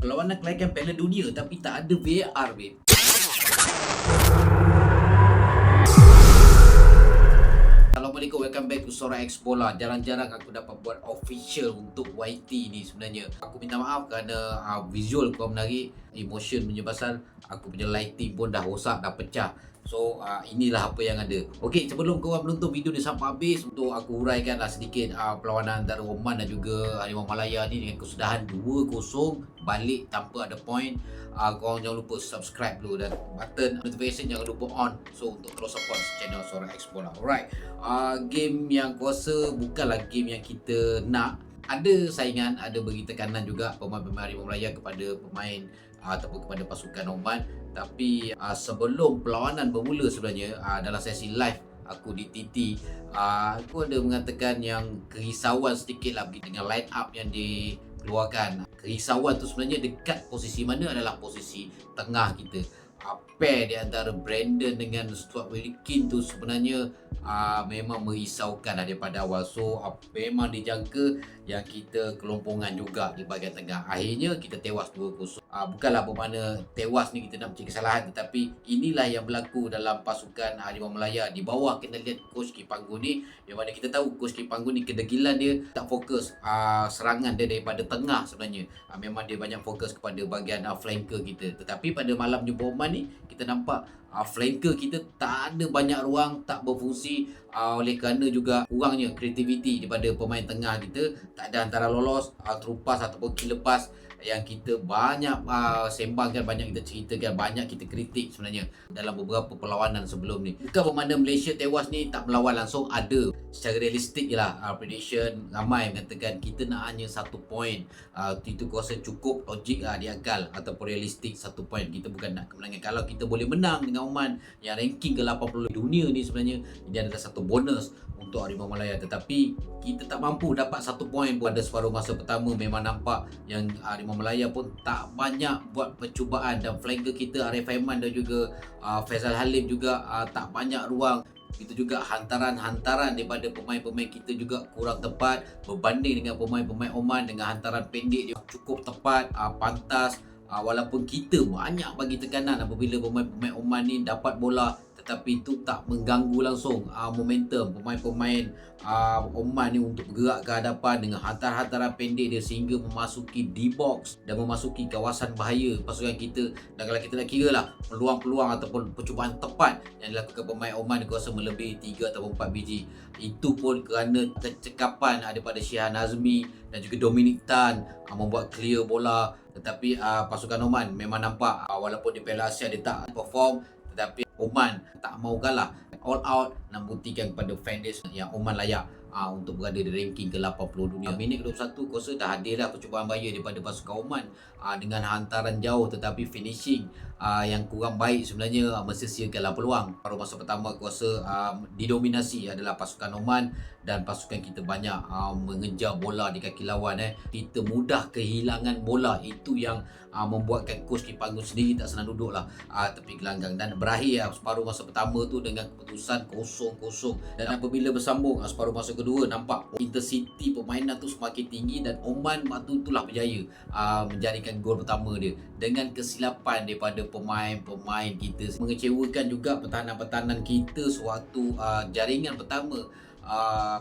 Perlawanan kelayakan Piala Dunia tapi tak ada VAR, babe. Assalamualaikum, welcome back to Sora X Bola. Jarang-jarang aku dapat buat official untuk YT ni sebenarnya. Aku minta maaf kerana visual kau menarik, emotion punya pasal aku punya lighting pun dah rosak, dah pecah. So inilah apa yang ada. Okey, sebelum korang menonton video ni sampai habis, untuk aku huraikanlah sedikit perlawanan antara Oman dan juga Harimau Malaya ni dengan kesudahan 2-0 balik tanpa ada point. Korang jangan lupa subscribe dulu dan button notification jangan lupa on. So untuk terus support channel Sora X Bola. Alright. Game yang kuasa bukanlah game yang kita nak. Ada saingan, ada bagi tekanan juga pemain-pemain Harimau Malaya kepada pemain ataupun kepada pasukan Oman. Tapi sebelum perlawanan bermula sebenarnya, dalam sesi live aku di TT, aku ada mengatakan yang kerisauan sedikit lah dengan line up yang dikeluarkan. Kerisauan tu sebenarnya dekat posisi mana adalah posisi tengah kita. Pair di antara Brandon dengan Stuart Wilkin tu sebenarnya memang merisaukan daripada awal. So memang dijangka yang kita kelompongan juga di bahagian tengah. Akhirnya kita tewas 2-0. Bukanlah bermakna tewas ni kita nak mencari kesalahan, tetapi inilah yang berlaku dalam pasukan Harimau Malaya di bawah kendalian Coach Kipanggu ni. Di mana kita tahu Coach Kipanggu ni kedegilan dia tak fokus serangan dia daripada tengah sebenarnya. Memang dia banyak fokus kepada bahagian flanker kita. Tetapi pada malam jumpa Oman ni kita nampak flanker kita tak ada banyak ruang, tak berfungsi, oleh kerana juga kurangnya kreativiti daripada pemain tengah kita. Tak ada antara lolos, terupas ataupun kilepas yang kita banyak sembangkan, banyak kita ceritakan, banyak kita kritik sebenarnya dalam beberapa perlawanan sebelum ni. Bukan bermakna Malaysia tewas ni tak melawan langsung, ada secara realistik je lah. Prediction ramai mengatakan kita nak hanya 1 point. Itu aku rasa cukup logik di akal ataupun realistik 1 point. Kita bukan nak kemenangan. Kalau kita boleh menang dengan Oman yang ranking ke-80 dunia ni, sebenarnya ini adalah satu bonus untuk Harimau Malaya. Tetapi kita tak mampu dapat 1 point pada separuh masa pertama. Memang nampak yang Harimau Malaya pun tak banyak buat percubaan, dan flanker kita Arif Aiman dan juga Faizal Halim juga tak banyak ruang. Itu juga hantaran-hantaran daripada pemain-pemain kita juga kurang tepat berbanding dengan pemain-pemain Oman. Dengan hantaran pendek dia cukup tepat, pantas. Walaupun kita banyak bagi tekanan apabila pemain-pemain Oman ni dapat bola, tetapi itu tak mengganggu langsung momentum pemain-pemain Oman ni untuk bergerak ke hadapan dengan hantar-hantaran pendek dia sehingga memasuki D-box dan memasuki kawasan bahaya pasukan kita. Dan kalau kita nak kira lah peluang-peluang ataupun percubaan tepat yang dilakukan pemain Oman, aku rasa melebihi 3 atau 4 biji. Itu pun kerana kecekapan daripada Syihan Azmi dan juga Dominic Tan membuat clear bola. Tetapi pasukan Oman memang nampak walaupun di Piala Asia dia tak perform, tetapi Oman tak mau kalah, all out nak buktikan kepada fanbase yang Oman layak untuk berada di ranking ke-80 dunia. Minit 21 aku rasa dah hadirlah percubaan bahaya daripada pasukan Oman dengan hantaran jauh, tetapi finishing yang kurang baik sebenarnya mensia-siakanlah peluang. Paruh masa pertama aku rasa didominasi adalah pasukan Oman dan pasukan kita banyak mengejar bola di kaki lawan. Kita mudah kehilangan bola. Itu yang membuatkan Coach Kipanggu sendiri tak senang duduk lah tepi gelanggang. Dan berakhir separuh masa pertama tu dengan keputusan 0-0. Dan apabila bersambung separuh masa kedua, nampak intensity permainan tu semakin tinggi dan Oman waktu itulah berjaya menjadikan gol pertama dia dengan kesilapan daripada pemain-pemain kita. Mengecewakan juga pertahanan-pertahanan kita sewaktu jaringan pertama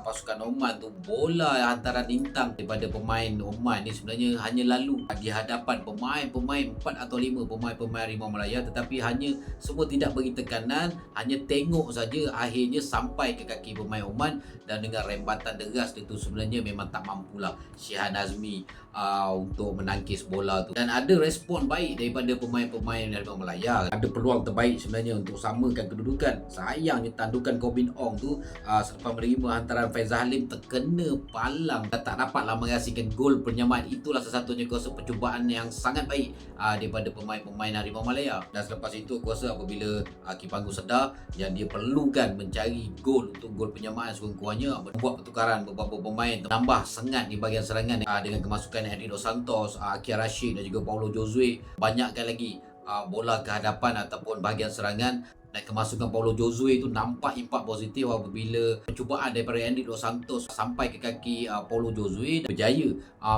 pasukan Oman tu, bola hantaran lintang daripada pemain Oman ni sebenarnya hanya lalu di hadapan pemain-pemain 4 atau 5 pemain-pemain Harimau Malaya, tetapi hanya semua tidak bagi tekanan, hanya tengok saja, akhirnya sampai ke kaki pemain Oman. Dan dengan rembatan deras itu sebenarnya memang tak mampulah Syihan Azmi untuk menangkis bola tu. Dan ada respon baik daripada pemain-pemain Harimau Malaya. Ada peluang terbaik sebenarnya untuk samakan kedudukan. Sayangnya tandukan Kobin Ong tu selepas menerima hantaran Faizal Halim terkena palang dan tak dapatlah menghasilkan gol penyamaan. Itulah satu-satunya kuasa percubaan yang sangat baik daripada pemain-pemain Harimau Malaya. Dan selepas itu kuasa apabila Kipanggu sedar yang dia perlukan mencari gol untuk gol penyamaan sekurang-kurangnya, membuat pertukaran beberapa pemain, tambah sengat di bahagian serangan dengan kemasukan Henry Dos Santos, Akia Rashid dan juga Paulo Josue. Banyakkan lagi bola ke hadapan ataupun bahagian serangan Dan kemasukan Paulo Josue itu nampak impak positif apabila percubaan daripada Andy Dos Santos sampai ke kaki Paulo Josue dan berjaya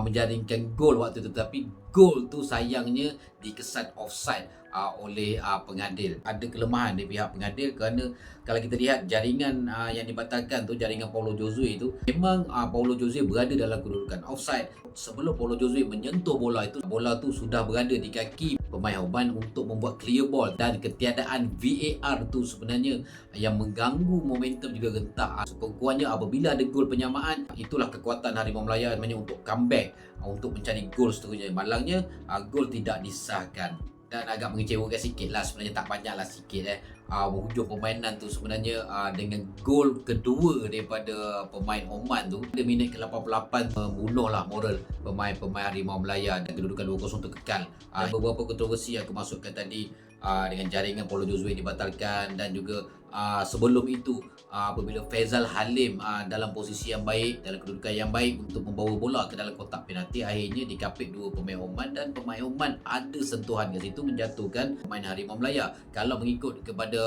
menjaringkan gol waktu itu. Tapi gol tu sayangnya dikesan offside oleh pengadil. Ada kelemahan di pihak pengadil kerana kalau kita lihat jaringan yang dibatalkan tu, jaringan Paulo Josue itu, memang Paulo Josue berada dalam kedudukan offside. Sebelum Paulo Josue menyentuh bola itu, bola tu sudah berada di kaki pemain Oman untuk membuat clear ball, dan ketiadaan VAR tu sebenarnya yang mengganggu momentum juga gentar. Sekurang-kurangnya apabila ada gol penyamaan, itulah kekuatan Harimau Melaya sebenarnya untuk comeback, untuk mencari gol seterusnya. Malangnya gol tidak disahkan dan agak mengecewakan sikit lah sebenarnya, tak banyak lah sikit hujung permainan tu sebenarnya dengan gol kedua daripada pemain Oman tu di minit ke-88 membunuhlah moral pemain-pemain Harimau Melaya dan kedudukan 2-0 tu kekal. Beberapa kontroversi yang aku masukkan tadi dengan jaringan Paulo Josue dibatalkan, dan juga sebelum itu apabila Faizal Halim dalam posisi yang baik, dalam kedudukan yang baik untuk membawa bola ke dalam kotak penalti, akhirnya dikapit dua pemain Oman, dan pemain Oman ada sentuhan kat situ menjatuhkan pemain Harimau Melaya. Kalau mengikut kepada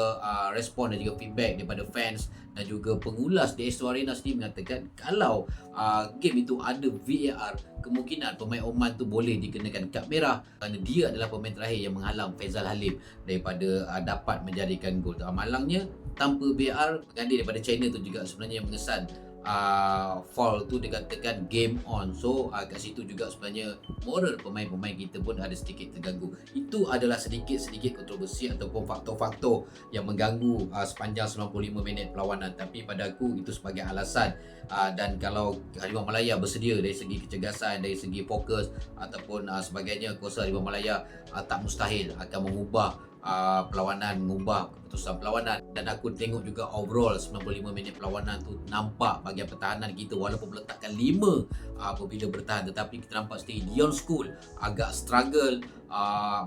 respon dan juga feedback daripada fans dan juga pengulas di Astro Arena sendiri mengatakan kalau game itu ada VAR, kemungkinan pemain Oman tu boleh dikenakan kad merah kerana dia adalah pemain terakhir yang menghalang Faizal Halim daripada dapat menjadikan gol. Malangnya tanpa VAR, pengadil daripada China tu juga sebenarnya mengesan foul tu, dikatakan game on. So kat situ juga sebenarnya moral pemain-pemain kita pun ada sedikit terganggu. Itu adalah sedikit-sedikit kontroversi ataupun faktor-faktor yang mengganggu sepanjang 95 minit perlawanan. Tapi pada aku itu sebagai alasan, dan kalau Harimau Melaya bersedia dari segi kecergasan, dari segi fokus ataupun sebagainya, aku rasa Harimau Melaya tak mustahil akan mengubah perlawanan, mengubah keputusan perlawanan. Dan aku tengok juga overall 95 minit perlawanan tu nampak bahagian pertahanan kita walaupun meletakkan 5 apabila bertahan, tetapi kita nampak sendiri Dion School agak struggle,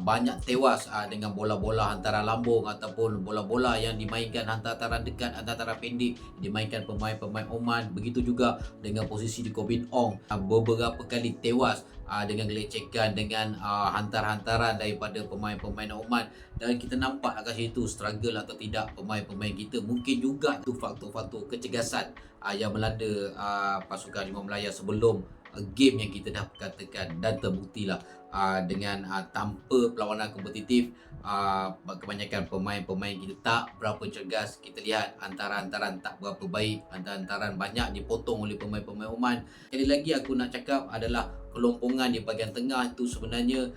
banyak tewas dengan bola-bola hantaran lambung ataupun bola-bola yang dimainkan hantaran dekat, hantaran pendek dimainkan pemain-pemain Oman. Begitu juga dengan posisi di Kobin Ong, beberapa kali tewas dengan gelecekan, dengan hantar-hantaran daripada pemain-pemain Oman. Dan kita nampak kat situ struggle atau tidak pemain-pemain kita. Mungkin juga itu faktor-faktor kecergasan yang melanda pasukan Harimau Melaya sebelum game yang kita dah katakan, dan terbuktilah dengan tanpa perlawanan kompetitif, kebanyakan pemain-pemain kita tak berapa cergas. Kita lihat hantaran-hantaran tak berapa baik, hantaran-hantaran banyak dipotong oleh pemain-pemain Oman. Sekali lagi aku nak cakap adalah kelompongan di bahagian tengah tu sebenarnya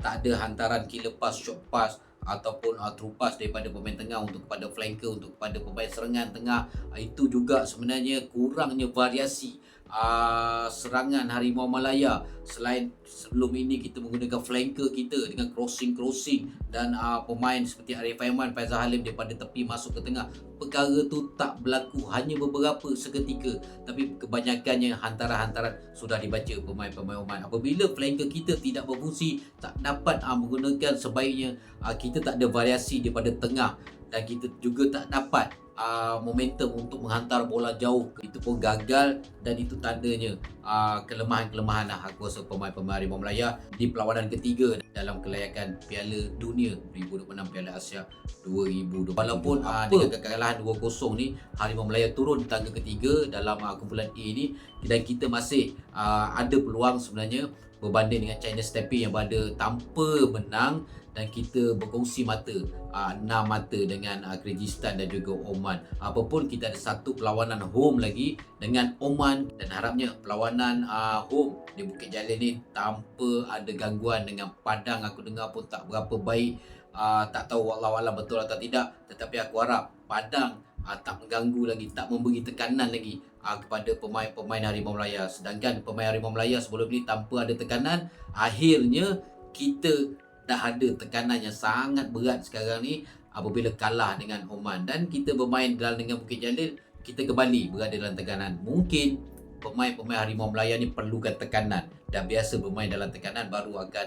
tak ada hantaran killer pass, short pass ataupun through pass daripada pemain tengah untuk kepada flanker, untuk kepada pemain serangan tengah. Itu juga sebenarnya kurangnya variasi serangan Harimau Melaya. Selain sebelum ini kita menggunakan flanker kita dengan crossing dan pemain seperti Arif Aiman, Faizal Halim daripada tepi masuk ke tengah. Perkara tu tak berlaku, hanya beberapa seketika, tapi kebanyakannya hantaran-hantaran sudah dibaca pemain-pemain Oman. Apabila flanker kita tidak berfungsi, tak dapat menggunakan sebaiknya, kita tak ada variasi daripada tengah, dan kita juga tak dapat momentum untuk menghantar bola jauh. Itu pun gagal, dan itu tandanya kelemahan-kelemahan aku rasa pemain-pemain Harimau Melaya di perlawanan ketiga dalam kelayakan Piala Dunia 2026, Piala Asia 2020. Walaupun dengan kekalahan 2-0 ni, Harimau Melaya turun tangga ketiga dalam kumpulan A ni, dan kita masih ada peluang sebenarnya berbanding dengan China Taipei yang berada tanpa menang, dan kita berkongsi mata 6 mata dengan Kyrgyzstan dan juga Oman. Apapun kita ada satu perlawanan home lagi dengan Oman, dan harapnya perlawanan home di Bukit Jalil ni tanpa ada gangguan. Dengan Padang aku dengar pun tak berapa baik, tak tahu wallahualam betul atau tidak, tetapi aku harap Padang tak mengganggu lagi, tak memberi tekanan lagi kepada pemain-pemain Harimau Melaya. Sedangkan pemain Harimau Melaya sebelum ni tanpa ada tekanan, akhirnya kita dah ada tekanan yang sangat berat sekarang ni apabila kalah dengan Oman, dan kita bermain dalam dengan Bukit Jalil, kita kembali berada dalam tekanan. Mungkin pemain-pemain Harimau Melaya ni perlukan tekanan dah biasa bermain dalam tekanan baru akan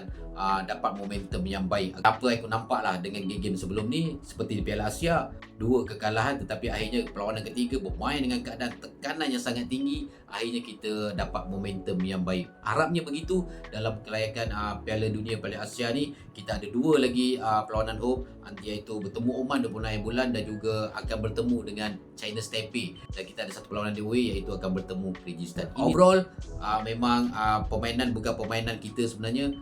dapat momentum yang baik. Apa yang aku nampak lah dengan game-game sebelum ni, seperti di Piala Asia, 2 kekalahan tetapi akhirnya perlawanan ketiga bermain dengan keadaan tekanan yang sangat tinggi, akhirnya kita dapat momentum yang baik. Harapnya begitu dalam kelayakan Piala Dunia Piala Asia ni. Kita ada 2 lagi perlawanan home, iaitu bertemu Oman 26 bulan dan juga akan bertemu dengan China Taipei, dan kita ada satu perlawanan di away iaitu akan bertemu Kyrgyzstan. Overall memang permainan bukan permainan kita sebenarnya,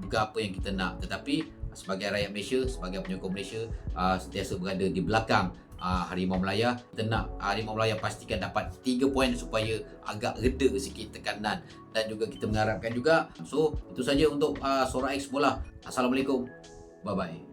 bukan apa yang kita nak, tetapi sebagai rakyat Malaysia, sebagai penyokong Malaysia, sentiasa berada di belakang Harimau Melaya. Kita nak Harimau Melaya pastikan dapat 3 poin supaya agak reda sikit tekanan, dan juga kita mengharapkan juga. So itu saja untuk Sorak X Bola. Assalamualaikum, bye bye.